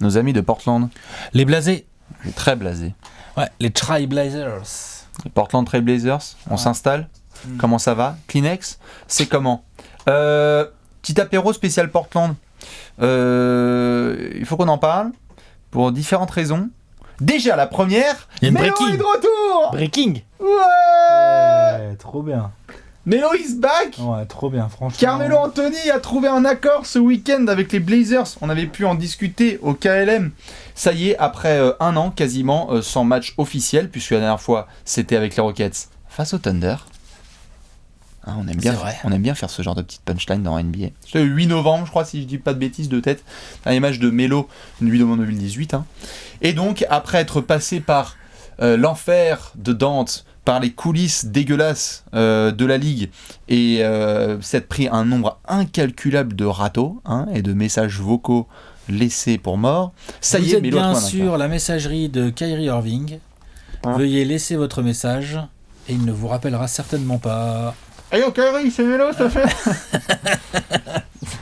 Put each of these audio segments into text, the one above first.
nos amis de Portland. Les blasés. Les très blasés. Ouais, les Trailblazers. Les Portland Trail Blazers, on s'installe. Comment ça va? Kleenex, c'est comment? Petit apéro spécial Portland. Il faut qu'on en parle pour différentes raisons. Déjà, la première, il y a une Melo breaking. est de retour. Breaking. Ouais, Trop bien. Melo is back. Ouais, trop bien, franchement. Carmelo Anthony a trouvé un accord ce week-end avec les Blazers. On avait pu en discuter au KLM. Ça y est, après un an quasiment sans match officiel, puisque la dernière fois c'était avec les Rockets face au Thunder. Hein, on aime bien faire ce genre de petite punchline dans NBA. C'est le 8 novembre, je crois, si je dis pas de bêtises de tête. Un match de Melo, le 8 novembre 2018. Hein. Et donc, après être passé par l'enfer de Dante, par les coulisses dégueulasses de la ligue, et s'être pris un nombre incalculable de râteaux et de messages vocaux laissés pour mort, ça y est, Melo a trouvé un accord. Bien sûr la messagerie de Kyrie Irving. Veuillez laisser votre message et il ne vous rappellera certainement pas. Hey yo Kyrie, c'est Melo, ça fait.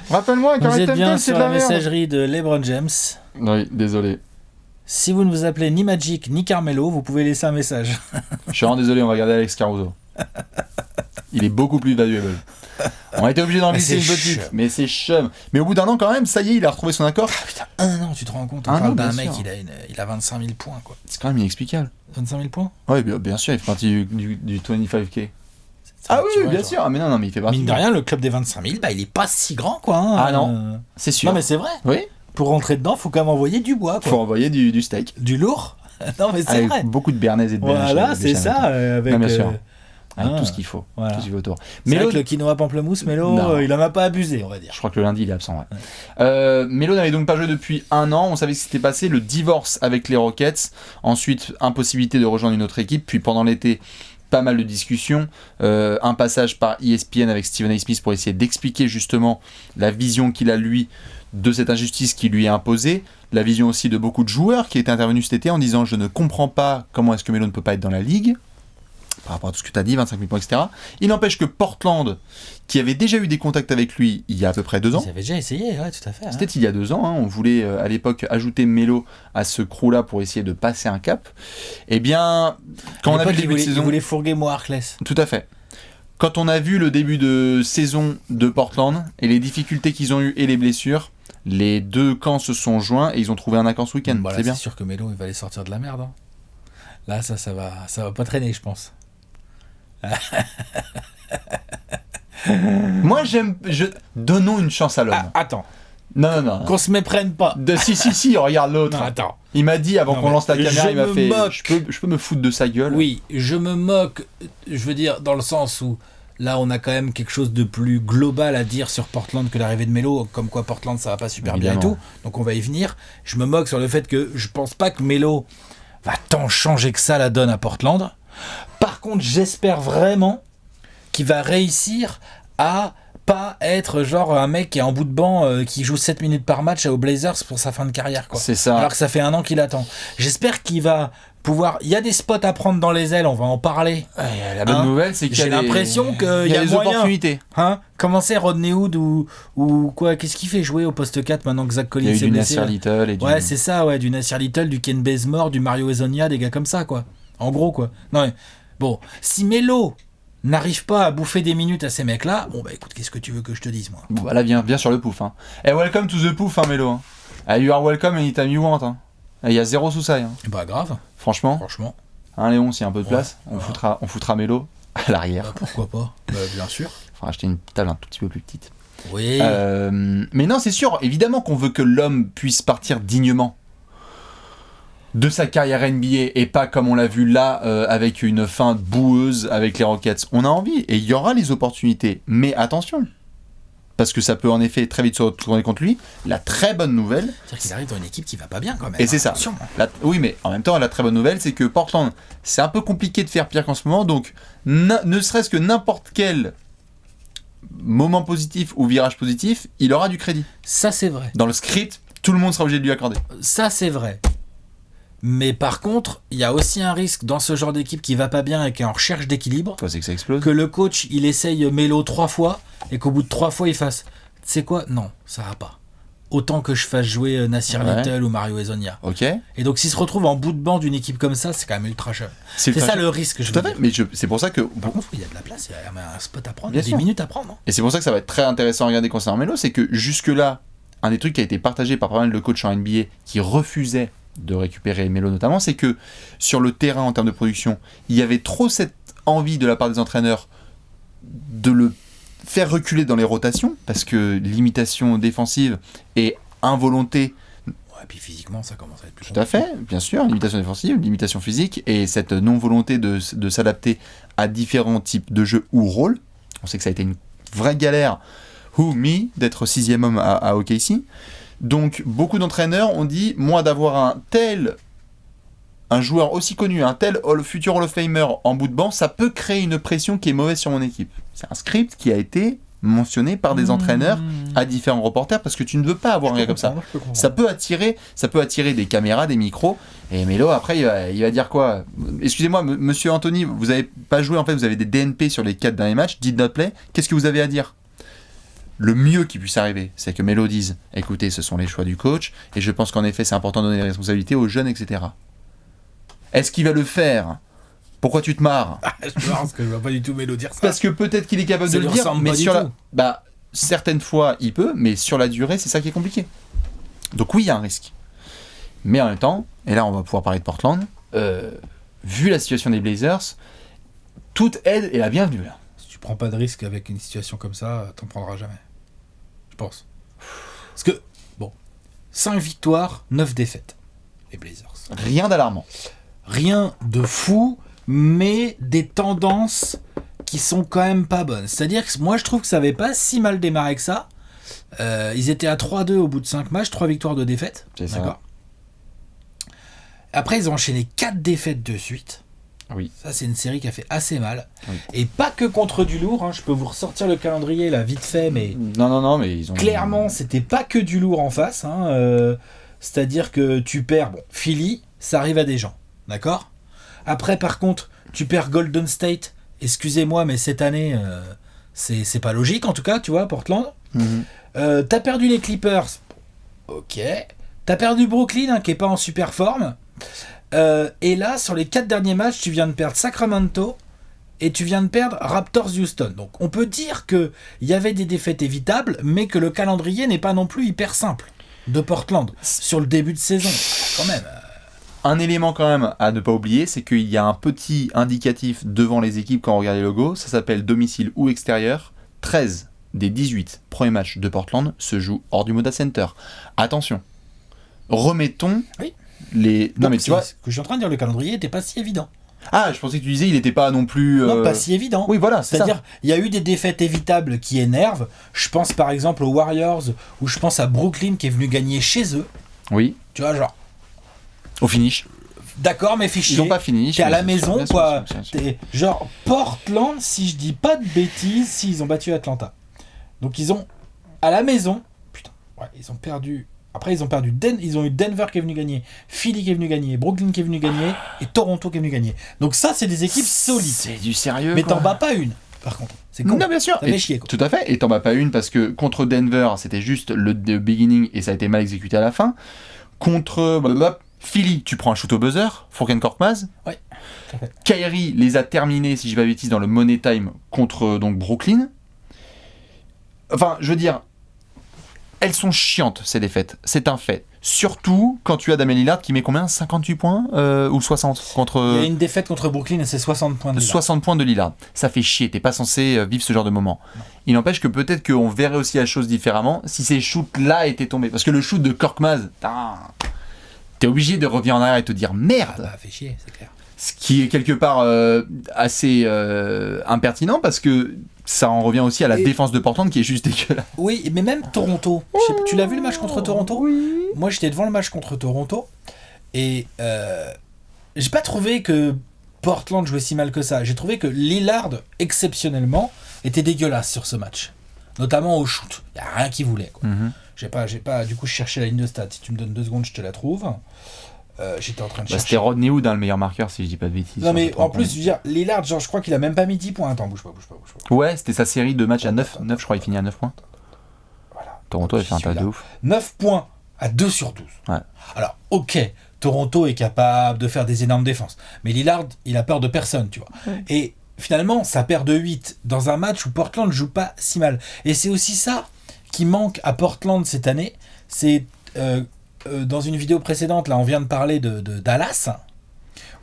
Rappelle-moi, Vous Kyrie êtes bien Temple, c'est sur de la la merde. messagerie de LeBron James. Oui, désolé. Si vous ne vous appelez ni Magic ni Carmelo, vous pouvez laisser un message. Je suis vraiment désolé, on va regarder Alex Caruso. Il est beaucoup plus valuable. On a été obligé d'en glisser une petite, mais c'est chum. Mais au bout d'un an quand même, ça y est, il a retrouvé son accord. Ah, putain, un an, tu te rends compte? On parle d'un mec, il a 25 000 points, quoi. C'est quand même inexplicable. 25 000 points? Oui, bien sûr, il fait partie du 25K. Ah oui, vois, bien genre, sûr. Ah, mais non, mais il fait partie. Mine de rien, le club des 25 000, bah, il est pas si grand, quoi. Hein. Ah non, c'est sûr. Non, mais c'est vrai. Oui. Pour rentrer dedans, faut quand même envoyer du bois, quoi. Faut envoyer du steak. Du lourd. Non, mais c'est avec vrai. Beaucoup de béarnaise et de béchamel. Voilà, c'est ça. Avec, non, bien sûr. Avec tout ce qu'il faut. Voilà. Tout ce qu'il faut autour. Mais le quinoa pamplemousse, Melo, il en a pas abusé, on va dire. Je crois que le lundi, il est absent. Ouais. Melo n'avait donc pas joué depuis un an. On savait ce qui s'était passé. Le divorce avec les Rockets. Ensuite, impossibilité de rejoindre une autre équipe. Puis pendant l'été, pas mal de discussions. Un passage par ESPN avec Stephen A. Smith pour essayer d'expliquer justement la vision qu'il a, lui, de cette injustice qui lui est imposée. La vision aussi de beaucoup de joueurs qui étaient intervenus cet été en disant « Je ne comprends pas comment est-ce que Melo ne peut pas être dans la ligue ». Par rapport à tout ce que tu as dit, 25 000 points, etc. Il n'empêche que Portland, qui avait déjà eu des contacts avec lui il y a à peu près 2 ans. Ils avaient déjà essayé, ouais, tout à fait. C'était il y a 2 ans. On voulait à l'époque ajouter Melo à ce crew-là pour essayer de passer un cap. Eh bien, quand on a vu le début de saison. Il voulait fourguer moi Harkless. Tout à fait. Quand on a vu le début de saison de Portland et les difficultés qu'ils ont eues et les blessures, les deux camps se sont joints et ils ont trouvé un accord ce week-end. Bah là, c'est bien. C'est sûr que Melo, il va aller sortir de la merde. Hein. Là, ça va pas traîner, je pense. Moi, donnons une chance à l'homme. Ah, attends. Non. Qu'on se méprenne pas. Si, regarde l'autre. Non, attends. Il m'a dit avant qu'on lance la caméra, il m'a fait. Moque. Je peux me foutre de sa gueule. Oui, je me moque. Je veux dire, dans le sens où là, on a quand même quelque chose de plus global à dire sur Portland que l'arrivée de Melo. Comme quoi, Portland, ça va pas super bien et tout. Donc, on va y venir. Je me moque sur le fait que je pense pas que Melo va tant changer que ça la donne à Portland. Par contre, j'espère vraiment qu'il va réussir à pas être genre un mec qui est en bout de banc qui joue 7 minutes par match aux Blazers pour sa fin de carrière, quoi. C'est ça. Alors que ça fait un an qu'il attend. J'espère qu'il va pouvoir... Il y a des spots à prendre dans les ailes, on va en parler. La bonne nouvelle, c'est qu'il y a j'ai l'impression qu'il y a des moyen. opportunités. Comment c'est Rodney Hood ou quoi? Qu'est-ce qu'il fait jouer au poste 4 maintenant que Zach Collins s'est blessé? Il y a eu du Nasir Little. Ouais, c'est ça, ouais, du Nasir Little, du Ken Bazemore, du Mario Hezonja, des gars comme ça, quoi. En gros, quoi. Non, mais bon, si Melo n'arrive pas à bouffer des minutes à ces mecs-là, bon bah écoute, qu'est-ce que tu veux que je te dise, moi? Bon, bah là, viens sur le pouf. Et welcome to the pouf, Melo. You are welcome anytime you want. Il y a zéro sous-saille. Bah grave. Franchement. Léon, s'il y a un peu de place, on foutra Melo à l'arrière. Bah, pourquoi pas? Bah bien sûr. Faudra acheter une table un tout petit peu plus petite. Oui. Mais non, c'est sûr, évidemment qu'on veut que l'homme puisse partir dignement de sa carrière NBA et pas comme on l'a vu là avec une fin boueuse avec les Rockets. On a envie et il y aura les opportunités, mais attention, parce que ça peut en effet très vite se retourner contre lui. La très bonne nouvelle, c'est-à-dire qu'il arrive dans une équipe qui va pas bien quand même. Et c'est ça. Oui, mais en même temps, la très bonne nouvelle, c'est que Portland, c'est un peu compliqué de faire pire qu'en ce moment, donc ne serait-ce que n'importe quel moment positif ou virage positif, il aura du crédit. Ça, c'est vrai. Dans le script, tout le monde sera obligé de lui accorder. Ça, c'est vrai. Mais par contre, il y a aussi un risque dans ce genre d'équipe qui va pas bien et qui est en recherche d'équilibre. Toi, c'est que ça explose. Que le coach, il essaye Melo 3 fois et qu'au bout de 3 fois, il fasse « Tu sais quoi? Non, ça va pas. autant que je fasse jouer Nasir Little ou Mario Hezonja. Ok. Et donc s'il se retrouve en bout de banc d'une équipe comme ça, c'est quand même ultra cher. C'est ça le risque. Tout à fait. Mais c'est pour ça que. Par contre, il y a de la place, il y a un spot à prendre, Bien il y a sûr. des minutes à prendre. Et c'est pour ça que ça va être très intéressant à regarder concernant Melo, c'est que jusque-là, un des trucs qui a été partagé par pas mal de coachs en NBA qui refusaient de récupérer Melo notamment, c'est que sur le terrain en termes de production, il y avait trop cette envie de la part des entraîneurs de le faire reculer dans les rotations, parce que limitation défensive et involonté. Ouais, et puis physiquement, ça commence à être plus Tout à fait, bien sûr, limitation défensive, limitation physique, et cette non-volonté de s'adapter à différents types de jeux ou rôles. On sait que ça a été une vraie galère, d'être 6e homme à OKC. Donc, beaucoup d'entraîneurs ont dit, moi, d'avoir un joueur aussi connu, un tel futur Hall of Famer en bout de banc, ça peut créer une pression qui est mauvaise sur mon équipe. C'est un script qui a été mentionné par des entraîneurs à différents reporters, parce que tu ne veux pas avoir un gars comme ça. Ça peut attirer des caméras, des micros, et Melo, après, il va dire quoi ? Excusez-moi, monsieur Anthony, vous n'avez pas joué, en fait, vous avez des DNP sur les 4 derniers matchs, did not play, qu'est-ce que vous avez à dire ? Le mieux qui puisse arriver, c'est que Melo dise « Écoutez, ce sont les choix du coach, et je pense qu'en effet, c'est important de donner des responsabilités aux jeunes, etc. » Est-ce qu'il va le faire ? Pourquoi tu te marres ? Je pense que je vois pas du tout Melo dire ça. Parce que peut-être qu'il est capable de le dire, mais certaines fois, il peut, mais sur la durée, c'est ça qui est compliqué. Donc oui, il y a un risque. Mais en même temps, et là, on va pouvoir parler de Portland, vu la situation des Blazers, toute aide est la bienvenue, là. Si tu prends pas de risque avec une situation comme ça, t'en prendras jamais. Je pense. Parce que, 5 victoires, 9 défaites. Les Blazers. Rien d'alarmant. Rien de fou, mais des tendances qui sont quand même pas bonnes. C'est-à-dire que moi, je trouve que ça avait pas si mal démarré que ça. Ils étaient à 3-2 au bout de 5 matchs, 3 victoires, 2 défaites. C'est ça. D'accord. Après, ils ont enchaîné 4 défaites de suite. Oui. Ça, c'est une série qui a fait assez mal. Oui. Et pas que contre du lourd. Hein. Je peux vous ressortir le calendrier là, vite fait, mais Non, mais ils ont... clairement, c'était pas que du lourd en face. Hein. C'est-à-dire que tu perds Philly, ça arrive à des gens. D'accord ? Après, par contre, tu perds Golden State. Excusez-moi, mais cette année, c'est pas logique, en tout cas, tu vois, Portland. T'as perdu les Clippers. Ok. T'as perdu Brooklyn, qui est pas en super forme. Et là, sur les 4 derniers matchs, tu viens de perdre Sacramento et tu viens de perdre Raptors-Houston. Donc, on peut dire qu'il y avait des défaites évitables, mais que le calendrier n'est pas non plus hyper simple de Portland sur le début de saison. Quand même. Un élément quand même à ne pas oublier, c'est qu'il y a un petit indicatif devant les équipes quand on regarde les logos, ça s'appelle domicile ou extérieur. 13 des 18 premiers matchs de Portland se jouent hors du Moda Center. Attention, remettons les... Non mais tu vois... Ce que je suis en train de dire, le calendrier n'était pas si évident. Ah, je pensais que tu disais il n'était pas non plus... Non, pas si évident. Oui, voilà, c'est-à-dire, il y a eu des défaites évitables qui énervent. Je pense par exemple aux Warriors, ou je pense à Brooklyn qui est venu gagner chez eux. Oui. Tu vois, genre... Au finish. D'accord, mais fichier. Ils n'ont pas fini. T'es à la maison, sûr, quoi. bien sûr. T'es, genre, Portland, si je dis pas de bêtises, si ils ont battu Atlanta. Donc ils ont, à la maison, putain, ouais, ils ont perdu. Après, ils ont perdu. Ils ont eu Denver qui est venu gagner, Philly qui est venu gagner, Brooklyn qui est venu gagner, et Toronto qui est venu gagner. Donc ça, c'est des équipes solides. C'est du sérieux. Mais quoi. t'en bats pas une, par contre. C'est con. Non, bien sûr. Ça fait chier, quoi. Tout à fait. Et t'en bats pas une parce que contre Denver, c'était juste le beginning et ça a été mal exécuté à la fin. Contre Philly, tu prends un shoot au buzzer, Furkan Korkmaz. Ouais. Kyrie les a terminés, si je dis pas de bêtises, dans le Money Time contre donc Brooklyn. Enfin, je veux dire, elles sont chiantes ces défaites, c'est un fait. Surtout quand tu as Damian Lillard qui met combien 58 points ou 60 contre... Il y a une défaite contre Brooklyn et c'est 60 points de Lillard. 60 points de Lillard. Ça fait chier, t'es pas censé vivre ce genre de moment. Non. Il n'empêche que peut-être qu'on verrait aussi la chose différemment si ces shoots-là étaient tombés. Parce que le shoot de Korkmaz, t'es obligé de revenir en arrière et te dire merde. Ah bah, fait chier, c'est clair. Ce qui est quelque part assez impertinent parce que ça en revient aussi à la défense de Portland qui est juste dégueulasse. Oui, mais même Toronto. Tu l'as vu le match contre Toronto ? Oui. Moi, j'étais devant le match contre Toronto et j'ai pas trouvé que Portland jouait si mal que ça. J'ai trouvé que Lillard, exceptionnellement, était dégueulasse sur ce match. Notamment au shoot. Il n'y a rien qui voulait, quoi. J'ai pas, du coup, je cherchais la ligne de stats. Si tu me donnes 2 secondes, je te la trouve. J'étais en train de chercher. C'était Rodney Hood, le meilleur marqueur, si je dis pas de bêtises. Non, mais en plus, je veux dire, Lillard, genre, je crois qu'il a même pas mis 10 points. Attends, bouge pas. Ouais, c'était sa série de matchs à 9. 9, je crois, il finit à 9 points. Voilà. Toronto a fait un tas de ouf. 9 points à 2 sur 12. Ouais. Alors, ok, Toronto est capable de faire des énormes défenses. Mais Lillard, il a peur de personne, tu vois. Ouais. Et finalement, ça perd de 8 dans un match où Portland joue pas si mal. Et c'est aussi ça qui manque à Portland cette année. C'est dans une vidéo précédente, là, on vient de parler de Dallas,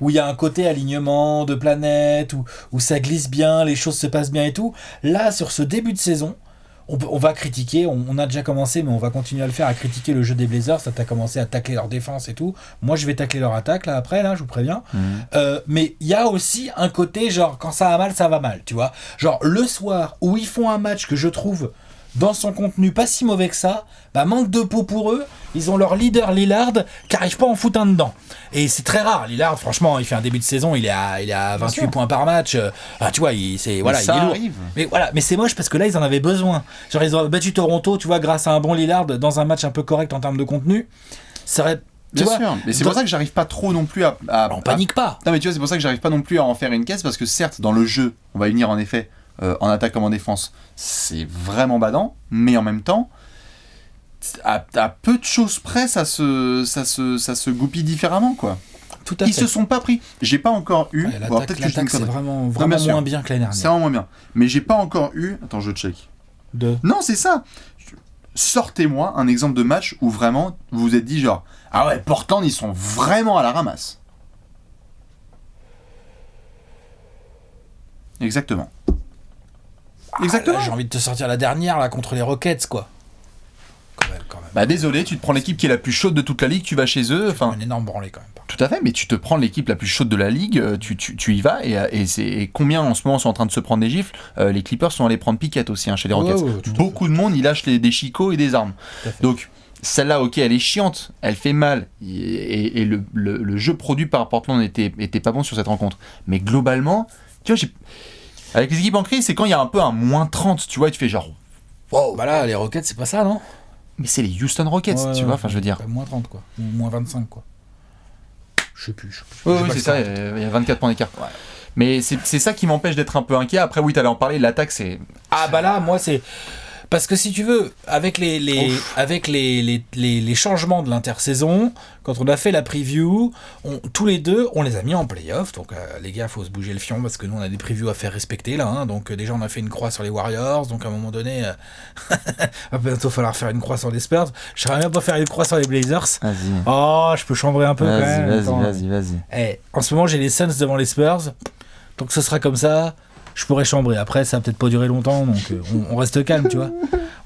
où il y a un côté alignement de planète, où ça glisse bien, les choses se passent bien et tout. Là, sur ce début de saison, on va critiquer, on a déjà commencé, mais on va continuer à le faire, à critiquer le jeu des Blazers. Ça t'a commencé à tacler leur défense et tout. Moi, je vais tacler leur attaque, là, après, là, je vous préviens. Mais il y a aussi un côté, genre, quand ça va mal, ça va mal, tu vois. Genre, le soir, où ils font un match que je trouve, dans son contenu, pas si mauvais que ça, bah, manque de peau pour eux. Ils ont leur leader Lillard qui n'arrive pas à en foutre un dedans. Et c'est très rare. Lillard, franchement, il fait un début de saison, il est à 28 points par match. Tu vois, il est lourd. Arrive. Mais c'est moche parce que là, ils en avaient besoin. Genre, ils ont battu Toronto, tu vois, grâce à un bon Lillard dans un match un peu correct en termes de contenu. Ça aurait. Bien sûr, mais c'est pour ça que j'arrive pas trop non plus à on panique pas. Non, mais tu vois, c'est pour ça que j'arrive pas non plus à en faire une caisse, parce que certes, dans le jeu, on va y venir en effet, en attaque comme en défense, c'est vraiment badant, mais en même temps, à peu de choses près, ça se goupille différemment, quoi. Tout à fait. Ils se sont pas pris. J'ai pas encore eu. Ouais, l'attaque, c'est vraiment moins bien que l'année dernière. C'est vraiment moins bien. Mais j'ai pas encore eu. Attends, je check. Non, c'est ça. Sortez-moi un exemple de match où vraiment vous vous êtes dit genre, ah ouais, Portland, ils sont vraiment à la ramasse. Exactement. Exactement. Là, j'ai envie de te sortir la dernière là contre les Rockets, quoi. Quand même. Bah désolé, tu te prends l'équipe qui est la plus chaude de toute la ligue, tu vas chez eux. Enfin, un énorme branlé quand même. Tout à fait, mais tu te prends l'équipe la plus chaude de la ligue, tu y vas, et combien en ce moment sont en train de se prendre des gifles. Les Clippers sont allés prendre piquette aussi chez les Rockets. Beaucoup de monde, ils lâchent des chicots et des armes. Donc celle-là, ok, elle est chiante, elle fait mal, et le jeu produit par Portland était pas bon sur cette rencontre. Mais globalement, tu vois, avec les équipes en crise, c'est quand il y a un peu un moins 30, tu vois, et tu fais genre, wow. Bah là, les Rockets, c'est pas ça, non? Mais c'est les Houston Rockets, tu vois, enfin je veux dire. Moins 30, quoi, ou moins 25, quoi. Je sais plus. Oui, c'est ça, il y a 24 points d'écart. Ouais. Mais c'est ça qui m'empêche d'être un peu inquiet. Après, oui, t'allais en parler, l'attaque, c'est... Ah bah là, moi, c'est... Parce que si tu veux, avec les changements de l'intersaison, quand on a fait la preview, tous les deux, on les a mis en playoff. Donc les gars, faut se bouger le fion parce que nous, on a des previews à faire respecter là. Hein. Donc déjà, on a fait une croix sur les Warriors. Donc à un moment donné, va bientôt falloir faire une croix sur les Spurs. Je serais bien pas faire une croix sur les Blazers. Vas-y. Oh, je peux chambrer un peu quand même. Vas-y. En ce moment, j'ai les Suns devant les Spurs. Donc ce sera comme ça. Je pourrais chambrer. Après, ça va peut-être pas durer longtemps, donc on reste calme, tu vois.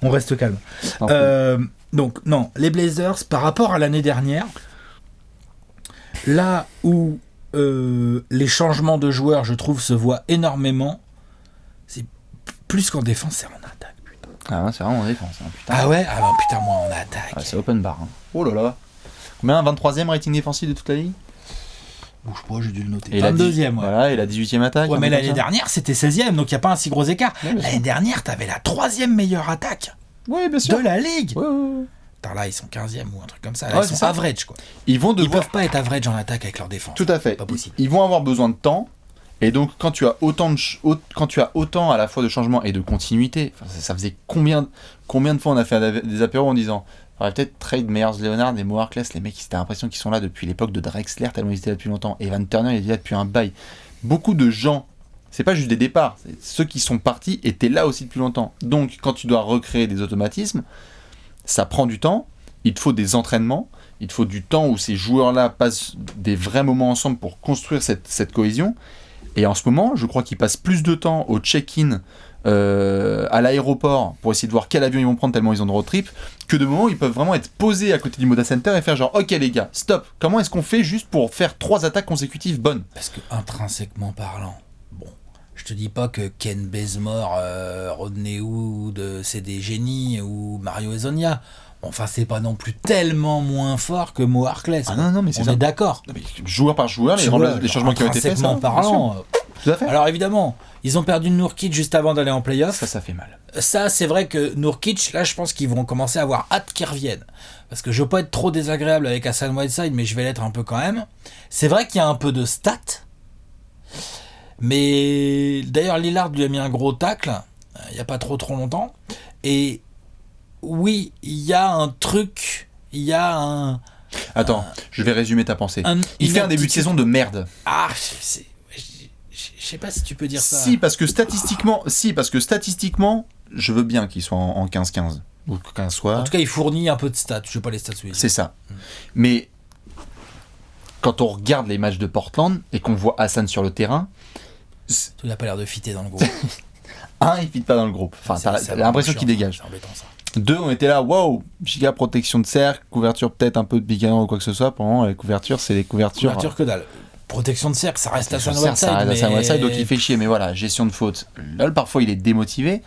On reste calme. Donc, non, les Blazers, par rapport à l'année dernière, là où les changements de joueurs, je trouve, se voient énormément, c'est plus qu'en défense, c'est en attaque, putain. Ah ouais, c'est vraiment en défense, hein, putain. Ah ouais? Ah bah putain, moi, en attaque. Ah, c'est open bar. Hein. Oh là là. Combien? 23e rating défensif de toute la ligue? Bouge pas, j'ai dû le noter. Et 22e, ouais. Voilà, et la 18e attaque. Ouais, mais l'année dernière, c'était 16e, donc il n'y a pas un si gros écart. Ouais, l'année dernière, t'avais la 3e meilleure attaque bien sûr. de la ligue. Ouais. Putain, là, ils sont 15e ou un truc comme ça. Là, ils sont average, quoi. Ils peuvent pas être average en attaque avec leur défense. Tout à fait. Pas possible. Ils vont avoir besoin de temps. Et donc, quand tu as autant à la fois de changements et de continuité, ça faisait combien de fois on a fait des apéros en disant... On aurait peut-être trade Meyers Leonard et Mo Harkless, les mecs, c'était l'impression qu'ils sont là depuis l'époque de Drexler, tellement ils étaient là depuis longtemps. Evan Turner, il est là depuis un bail. Beaucoup de gens, c'est pas juste des départs, ceux qui sont partis étaient là aussi depuis longtemps. Donc, quand tu dois recréer des automatismes, ça prend du temps, il te faut des entraînements, il te faut du temps où ces joueurs-là passent des vrais moments ensemble pour construire cette cohésion. Et en ce moment, je crois qu'ils passent plus de temps au check-in à l'aéroport pour essayer de voir quel avion ils vont prendre tellement ils ont de road trip, que de moments où ils peuvent vraiment être posés à côté du Moda Center et faire genre ok les gars, stop, comment est-ce qu'on fait juste pour faire 3 attaques consécutives bonnes? Parce que intrinsèquement parlant, bon, je te dis pas que Ken Bazemore, Rodney Hood, c'est des génies, ou Mario Hezonja. Enfin, c'est pas non plus tellement moins fort que Mo Harkless. Ah non, mais c'est on ça. est d'accord. Mais joueur par joueur, les changements qui ont été faits. Intrinsèquement parlant. Tout à fait. Alors évidemment, ils ont perdu Nurkic juste avant d'aller en playoff. Ça fait mal. Ça, c'est vrai que Nurkic, là, je pense qu'ils vont commencer à avoir hâte qu'ils reviennent. Parce que je veux pas être trop désagréable avec Hassan Whiteside, mais je vais l'être un peu quand même. C'est vrai qu'il y a un peu de stats. Mais d'ailleurs, Lillard lui a mis un gros tacle il y a pas trop longtemps. Et oui, il y a un truc, il y a un... Attends, je vais résumer ta pensée. Il fait un début de saison de merde. Ah, je sais pas si tu peux dire ça. Si, parce que statistiquement, je veux bien qu'il soit en 15-15. Ou 15 soir. En tout cas, il fournit un peu de stats. Je sais pas les stats sous les yeux. C'est ça. Mais quand on regarde les matchs de Portland et qu'on voit Hassan sur le terrain, il a pas l'air de fitter dans le groupe. Il fit pas dans le groupe. Enfin, t'as l'impression qu'il dégage. C'est embêtant ça. 2, on était là, wow, giga protection de cercle, couverture peut-être un peu de biganon ou quoi que ce soit. Pendant les couvertures, c'est les couvertures. Couverture que dalle. Protection de cercle, ça reste à Hassan Whiteside. Ça reste à Hassan Whiteside, donc il fait chier. Mais voilà, gestion de faute. Là, parfois, il est démotivé.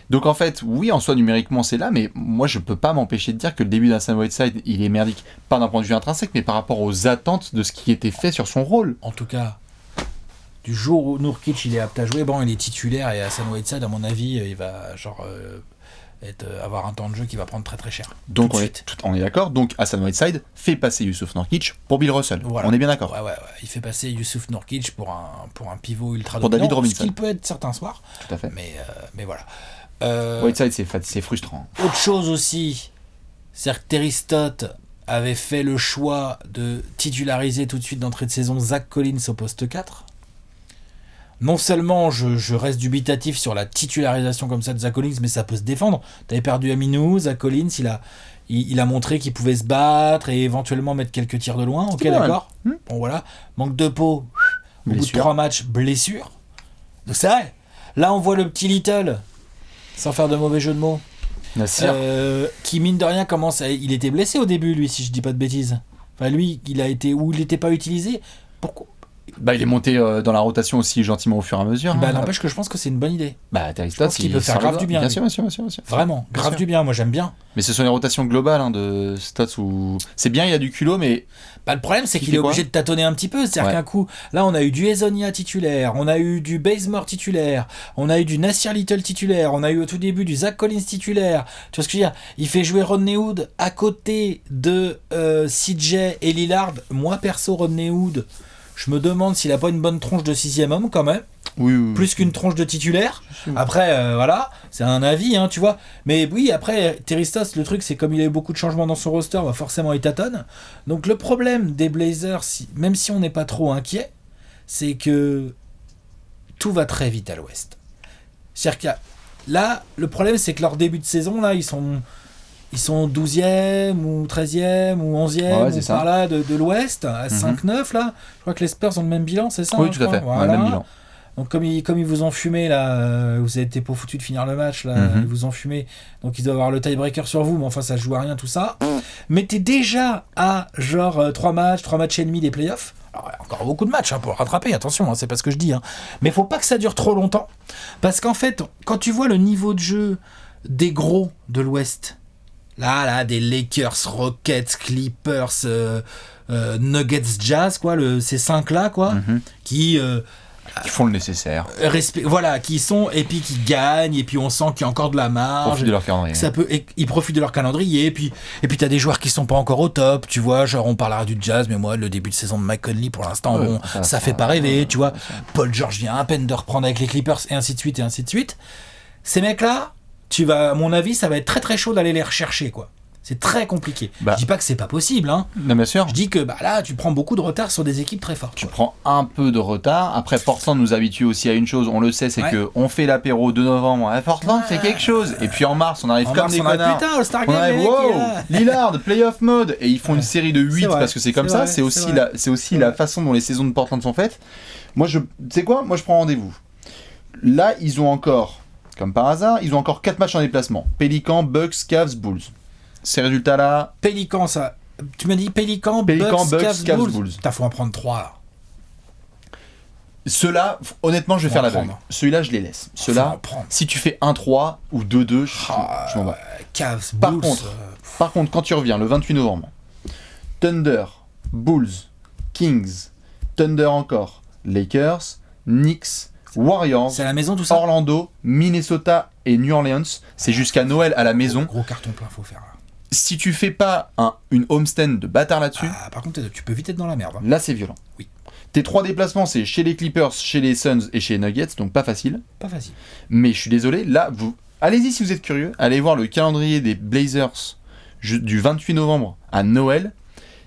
Donc en fait, oui, en soi, numériquement, c'est là, mais moi, je peux pas m'empêcher de dire que le début d'Hassan Whiteside, il est merdique. Pas d'un point de vue intrinsèque, mais par rapport aux attentes de ce qui était fait sur son rôle. En tout cas, du jour où Nurkic, il est apte à jouer, bon, il est titulaire, et Hassan Whiteside, à mon avis, il va avoir un temps de jeu qui va prendre très très cher. Donc on est d'accord. Donc Hassan Whiteside fait passer Yusuf Nurkic pour Bill Russell. Voilà. On est bien d'accord. Ouais. Il fait passer Yusuf Nurkic pour un pivot ultra pour dominant. David Robinson. Ce qu'il peut être certains soirs. Tout à fait. Mais voilà. Whiteside, c'est frustrant. Autre chose aussi, c'est que Terry Stott avait fait le choix de titulariser tout de suite d'entrée de saison Zach Collins au poste 4. Non seulement je reste dubitatif sur la titularisation comme ça de Zach Collins, mais ça peut se défendre. T'avais perdu Aminou, Zach Collins, il a montré qu'il pouvait se battre et éventuellement mettre quelques tirs de loin. Ok, d'accord. Bon voilà. Manque de peau. Au bout de 3 matchs, blessure. Donc c'est vrai. Là, on voit le petit Little, sans faire de mauvais jeu de mots, qui mine de rien commence à... Il était blessé au début, lui, si je dis pas de bêtises. Enfin, lui, il n'était pas utilisé. Pourquoi ? Il est monté dans la rotation aussi gentiment au fur et à mesure. N'empêche que je pense que c'est une bonne idée. Terry Stott, il peut faire grave du bien. Bien sûr. Vraiment, grave du bien, moi j'aime bien. Mais ce sont les rotations globales de Stott où... C'est bien, il y a du culot, mais... Le problème, c'est qu'il est obligé de tâtonner un petit peu. C'est-à-dire qu'un coup, là, on a eu du Ezonia titulaire, on a eu du Bazemore titulaire, on a eu du Nasir Little titulaire, on a eu au tout début du Zach Collins titulaire. Tu vois ce que je veux dire ? Il fait jouer Rodney Hood à côté de CJ et Lillard. Moi, perso, Rodney Hood... Je me demande s'il a pas une bonne tronche de 6e homme quand même. Oui. Plus qu'une tronche de titulaire. Après, voilà, c'est un avis, tu vois. Mais oui, après, Terry Stott, le truc, c'est comme il a eu beaucoup de changements dans son roster, forcément, il tâtonne. Donc le problème des Blazers, même si on n'est pas trop inquiet, c'est que tout va très vite à l'ouest. C'est-à-dire que là, le problème, c'est que leur début de saison, là, ils sont 12e ou 13e ou 11e ou par là de l'Ouest à 5-9 là. Je crois que les Spurs ont le même bilan, c'est ça ? Oui, tout à fait. Voilà. Le même bilan. Donc comme ils vous ont fumé là, vous avez été pas foutu de finir le match là, ils vous ont fumé. Donc ils doivent avoir le tiebreaker sur vous, mais enfin ça joue à rien tout ça. Mais t'es déjà à genre 3 matchs et demi des playoffs. Alors, encore beaucoup de matchs pour rattraper, attention, c'est pas ce que je dis. Mais faut pas que ça dure trop longtemps. Parce qu'en fait, quand tu vois le niveau de jeu des gros de l'Ouest, Là, des Lakers, Rockets, Clippers, Nuggets, Jazz, quoi, ces 5-là, quoi, qui font le nécessaire. Qui sont, et puis qui gagnent, et puis on sent qu'il y a encore de la marge. Ils profitent de leur calendrier. Ils profitent de leur calendrier, et puis t'as des joueurs qui sont pas encore au top, tu vois, genre on parlera du Jazz, mais moi, le début de saison de Mike Conley, pour l'instant, ça fait pas rêver, tu vois. Paul George vient à peine de reprendre avec les Clippers, et ainsi de suite, et ainsi de suite. Ces mecs-là, à mon avis, ça va être très très chaud d'aller les rechercher, quoi. C'est très compliqué. Je dis pas que c'est pas possible, Non, bien sûr. Je dis que là, tu prends beaucoup de retard sur des équipes très fortes. Tu prends un peu de retard. Après, Portland nous habitue aussi à une chose, on le sait, c'est que on fait l'apéro de novembre. Portland fait quelque chose. Et puis en mars, on arrive comme des connards. Putain, All-Star on Game, arrive, Lillard, playoff mode. Et ils font une série de 8 parce que c'est comme ça. C'est aussi la façon dont les saisons de Portland sont faites. Moi, tu sais quoi ? Moi, je prends rendez-vous. Là, ils ont encore... Comme par hasard, ils ont encore 4 matchs en déplacement. Pélicans, Bucks, Cavs, Bulls. Ces résultats-là... Pélicans, ça... Tu m'as dit Pélicans, Bucks, Cavs, Bulls. Faut en prendre 3, là. Ceux-là, honnêtement, je vais faire la bonne. Ceux-là, je les laisse. Ceux-là, si tu fais 1-3 ou 2-2, je m'en vais. Cavs, Bulls... Par contre, quand tu reviens le 28 novembre, Thunder, Bulls, Kings, Thunder encore, Lakers, Knicks... Warriors, c'est à la maison, tout ça. Orlando, Minnesota et New Orleans. C'est jusqu'à Noël à la maison. Gros carton plein, faut faire. Là. Si tu fais pas une homestand de bâtard là-dessus... par contre, tu peux vite être dans la merde. Là, c'est violent. Oui. Tes 3 déplacements, c'est chez les Clippers, chez les Suns et chez les Nuggets, donc pas facile. Pas facile. Mais je suis désolé, là, allez-y si vous êtes curieux, allez voir le calendrier des Blazers du 28 novembre à Noël.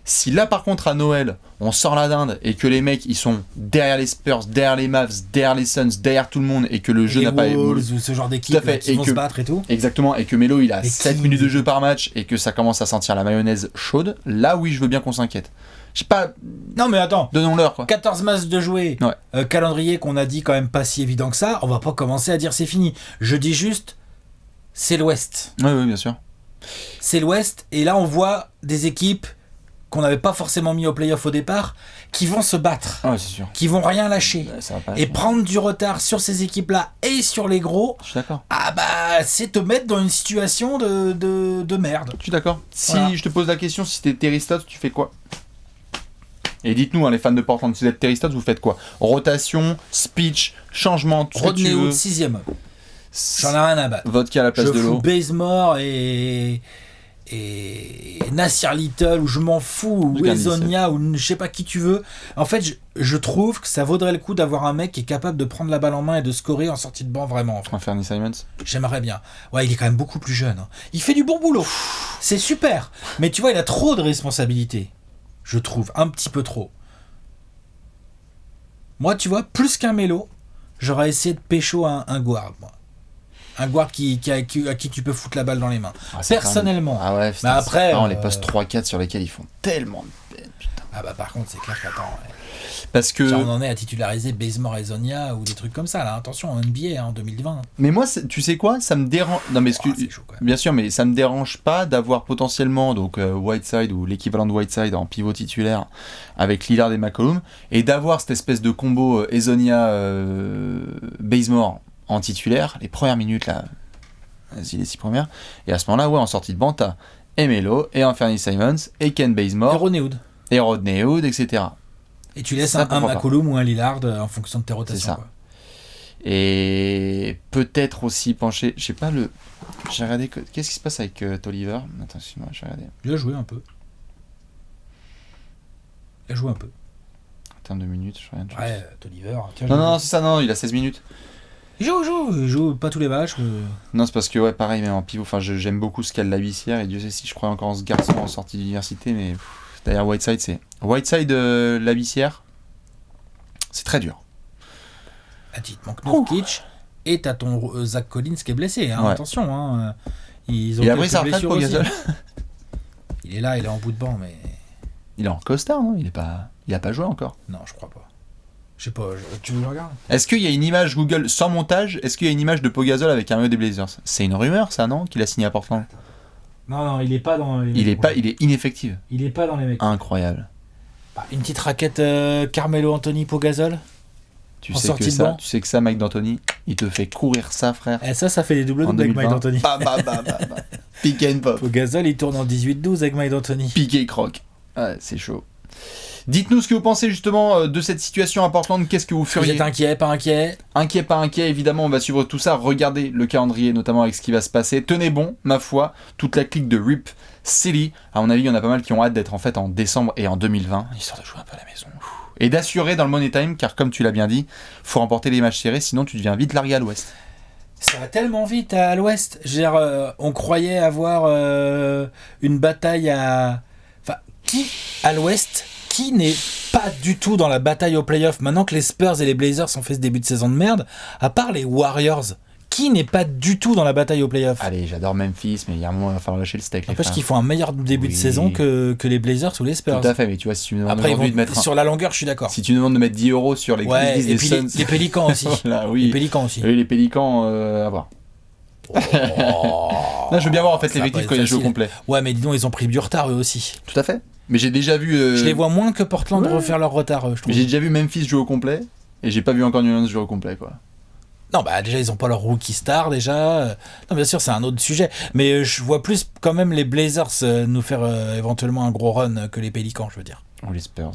Si là par contre à Noël on sort la dinde et que les mecs ils sont derrière les Spurs, derrière les Mavs, derrière les Suns, derrière tout le monde et que le jeu n'a pas évolué, ou ce genre d'équipe là, qui vont se battre et tout. Exactement, et que Melo il a 7 minutes de jeu par match et que ça commence à sentir la mayonnaise chaude, là oui je veux bien qu'on s'inquiète. Je sais pas. Non mais attends, donnons-leur quoi. 14 matchs de jouer, calendrier qu'on a dit quand même pas si évident que ça, on va pas commencer à dire c'est fini. Je dis juste, c'est l'Ouest. Oui, bien sûr. C'est l'Ouest, et là on voit des équipes qu'on n'avait pas forcément mis au play-off au départ, qui vont se battre, c'est sûr. Qui vont rien lâcher, et prendre du retard sur ces équipes-là et sur les gros. Je suis d'accord. Ah bah c'est te mettre dans une situation de merde. Je suis d'accord. Si je te pose la question, si t'es Terry Stotts, tu fais quoi? Et dites-nous, les fans de Portland, si vous êtes Terry Stotts, vous faites quoi? Rotation, speech, changement, tout ce que tu veux. Rodney Hood 6ème. J'en ai rien à battre. Vodka à la place de l'eau. Je fous Bazemore et Nassir Little, ou je m'en fous, ou Ezonia, ou je sais pas qui tu veux. En fait, je trouve que ça vaudrait le coup d'avoir un mec qui est capable de prendre la balle en main et de scorer en sortie de banc vraiment. En fait. Anthony Simons. J'aimerais bien. Ouais, il est quand même beaucoup plus jeune. Il fait du bon boulot. C'est super. Mais tu vois, il a trop de responsabilités. Je trouve. Un petit peu trop. Moi, tu vois, plus qu'un Melo, j'aurais essayé de pécho un guard, moi. Un guard à qui tu peux foutre la balle dans les mains. Personnellement. Ah ouais, putain, mais après, les postes 3-4 sur lesquels ils font tellement de peine, putain. Ah bah par contre, c'est clair qu'attends. Parce que... on en est à titulariser Bazemore et Zonia ou des trucs comme ça, là. Attention, en NBA, en 2020. Mais moi, tu sais quoi? Ça me dérange... Non, mais c'est chaud, bien sûr, mais ça me dérange pas d'avoir potentiellement donc Whiteside ou l'équivalent de Whiteside en pivot titulaire avec Lillard et McCollum, et d'avoir cette espèce de combo Ezonia Bazemore en titulaire, les premières minutes là, vas-y les 6 premières, et à ce moment-là, en sortie de banc, t'as Melo, et Anthony Simons, et Ken Bazemore, et Rodney Hood, etc. Et tu laisses un McCollum ou un Lillard en fonction de tes rotations. C'est ça. Quoi. Et peut-être aussi pencher, je sais pas, j'ai regardé, qu'est-ce qui se passe avec Tolliver? Attends, excuse-moi, j'ai regardé. Il a joué un peu. En termes de minutes, je regarde. Ouais, Tolliver. Non, c'est ça, non, il a 16 minutes. Il joue pas tous les matchs. Non, c'est parce que, pareil, mais en pivot, j'aime beaucoup ce qu'a Labissière, et Dieu sait si je crois encore en ce garçon en sortie d'université, mais d'ailleurs, Whiteside, Labissière, c'est très dur. Ah, il te manque Nurkic, et t'as ton Zach Collins qui est blessé, hein, attention. Hein, ils ont et après, ça retraite pour Gasol. Il est là, il est en bout de banc, mais... Il est en costard, non? Il a pas joué encore. Non, je crois pas. Je sais pas, tu veux que je regarde? Est-ce qu'il y a une image Google sans montage? Est-ce qu'il y a une image de Pau Gasol avec un maillot des Blazers? C'est une rumeur, ça, non? Qu'il a signé à Portland? Non, il est pas dans les mecs. Il est ineffectif. Il est pas dans les mecs. Incroyable. Une petite raquette Carmelo Anthony Pau Gasol? Tu sais que ça, Mike D'Antoni, il te fait courir ça, frère. Et ça fait des doubles avec Mike D'Antoni. Pick and pop. Pau Gasol, il tourne en 18-12 avec Mike D'Antoni. Piqué et croque. Ouais, c'est chaud. Dites-nous ce que vous pensez justement de cette situation à Portland. Qu'est-ce que vous feriez? Vous êtes inquiet, pas inquiet? Inquiet, pas inquiet. Évidemment, on va suivre tout ça. Regardez le calendrier, notamment avec ce qui va se passer. Tenez bon, ma foi. Toute la clique de Rip City. À mon avis, il y en a pas mal qui ont hâte d'être en fait en décembre et en 2020, histoire de jouer un peu à la maison. Et d'assurer dans le Money Time, car comme tu l'as bien dit, faut remporter les matchs serrés, sinon tu deviens vite largué à l'ouest. Ça va tellement vite à l'ouest. On croyait avoir une bataille à... Enfin, qui à l'ouest, qui n'est pas du tout dans la bataille au playoff maintenant que les Spurs et les Blazers ont fait ce début de saison de merde, à part les Warriors, qui n'est pas du tout dans la bataille au playoff? Allez, j'adore Memphis, mais il y a un moment, il va falloir lâcher le steak. N'empêche qu'ils font un meilleur début de saison que les Blazers ou les Spurs. Tout à fait, mais tu vois, si tu me demandes de mettre sur la longueur, je suis d'accord. Si tu me demandes de mettre 10 € sur les Grizzlies, les Suns... les Pélicans aussi. Voilà, oui. Les Pélicans aussi. Oui, les Pélicans, à voir. Là, je veux bien voir en fait l'effectif quand il y a jeu complet. Ouais, mais dis donc, ils ont pris du retard eux aussi. Tout à fait. Mais j'ai déjà vu. Je les vois moins que Portland refaire leur retard, je trouve. Mais j'ai déjà vu Memphis jouer au complet et j'ai pas vu encore New Orleans jouer au complet, quoi. Non, bah déjà, ils ont pas leur rookie star, déjà. Non, bien sûr, c'est un autre sujet. Mais je vois plus quand même les Blazers nous faire éventuellement un gros run que les Pélicans, je veux dire. Ou les Spurs,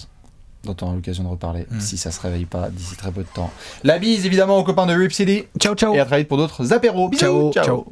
dont on aura l'occasion de reparler si ça se réveille pas d'ici très peu de temps. La bise, évidemment, aux copains de Rip City. Ciao, ciao. Et à très vite pour d'autres apéros. Bisous, ciao.